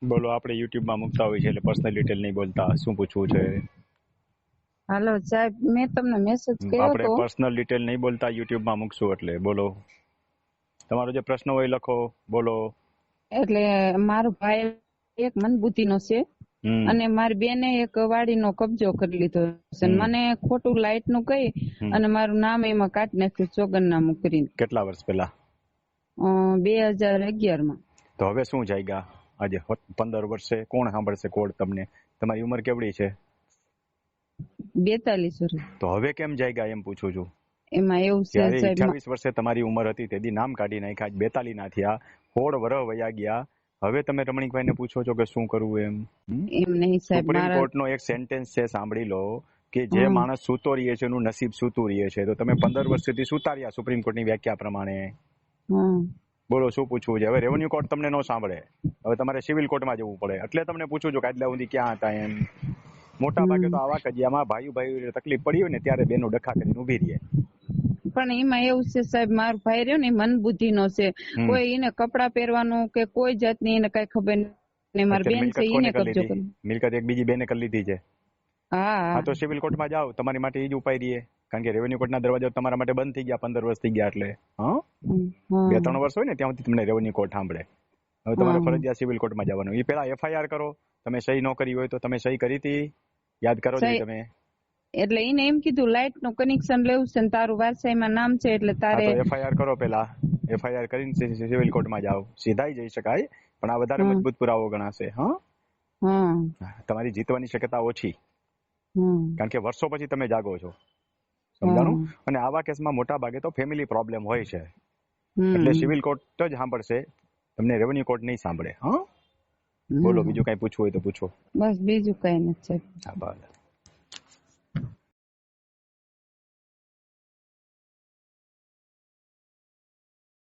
બોલો, આપણે યુટ્યુબમાં મૂકતા હોય છે એટલે પર્સનલ ડિટેલ નહીં બોલતા. શું પૂછવું છે? હાલો સાહેબ, મેં તમને મેસેજ કર્યો આપણે તો પર્સનલ ડિટેલ નહીં બોલતા યુટ્યુબમાં મૂકશું એટલે. બોલો, તમારો જે પ્રશ્ન હોય લખો. બોલો. એટલે મારો ભાઈ એક મંદબુદ્ધિનો છે અને મારી બેને એક વાડીનો કબજો કરી લીધો છે. મને ખોટું લાઈટ નું કહી અને મારું નામ એમાં કાઢી નાખ્યું સોગંદનામું કરીને. કેટલા વર્ષ પહેલા? 2011 માં. તો હવે શું જાયગા? આજે 15 વર્ષે કોણ સાંભળશે કોડ તમને? તમારી ઉંમર કેવડી છે? 42 વર્ષ. તો હવે કેમ જાયગા એમ પૂછું છું. એમાં એવું છે ત્યારે સાહેબ, 28 વર્ષે તમારી ઉંમર હતી તેથી નામ કાઢી નાખ્યા. 42 ના થયા, 16 વર્ષ વયા ગયા. હવે તમે રમણીકભાઈને પૂછો છો કે શું કરવું એમ? એમ નહીં સાહેબ. સુપ્રીમ કોર્ટનો એક સેન્ટેન્સ છે, સાંભળી લો, કે જે માણસ સૂતો રહીએ છે એનું નસીબ સૂતું રહીએ છે. તો તમે 15 વર્ષ સુધી સુતા રહ્યા સુપ્રીમ કોર્ટની વ્યાખ્યા પ્રમાણે. બોલો શું પૂછવું છે? હવે રેવન્યુ કોર્ટ તમને ન સાંભળે, હવે તમારે સિવિલ કોર્ટમાં જવું પડે. એટલે તમને પૂછું છું કે આટલા સુધી ક્યાં હતા એમ. મોટા ભાગે તો આવા કજિયામાં ભાઈ તકલીફ પડી હોય ને ત્યારે બેનો ડખા કરીને ઉભી રહીએ. પણ એમાં એવું છે સાહેબ, મારો ભાઈ રહ્યો ને મન બુદ્ધિ નો છે. કોઈ એને કપડા પહેરવાનું કે કોઈ જાતની એને કઈ ખબર નહીં. મારી બેન છે એને કબજો કર્યો. મિલકત એક બીજી બેને કરી લીધી છે. હા તો સિવિલ કોર્ટમાં જાઓ, તમારી માટે એ જ ઉપાય રહીએ. કારણ કે રેવન્યુ કોર્ટના દરવાજા તમારા માટે બંધ થઈ ગયા 15 વર્ષ થઈ ગયા. એટલે 2-3 વર્ષ હોય ને ત્યાં સુધી તમને રેવન્યુ કોર્ટ સાંભળે. હવે તમારે ફરજિયાત સિવિલ કોર્ટમાં જવાનું. એ પેલા FIR કરો. તમે સહી ન કરી હોય તો તમે સહી કરી હતી, યાદ કરો છો તમે? એટલે એને એમ કીધું લાઈટ નું કનેક્શન લેવું છે ને તારું વારસાઈમાં નામ છે એટલે તારે FIR કરો. પેલા FIR કરીને સિવિલ કોર્ટમાં જાઓ. સીધા જઈ શકાય પણ આ વધારે મજબૂત પુરાવો ગણાશે. તમારી જીતવાની શક્યતા ઓછી, કારણ કે વર્ષો પછી તમે જાગો છો. સમજાણું? અને આવા કેસમાં મોટા ભાગે તો ફેમિલી પ્રોબ્લેમ હોય છે એટલે સિવિલ કોર્ટ જ સાંભળશે, તમને રેવન્યુ કોર્ટ નહીં સાંભળે. બોલો, બીજું કઈ પૂછવું હોય તો પૂછો. બસ બીજું કઈ નથી. આભાર.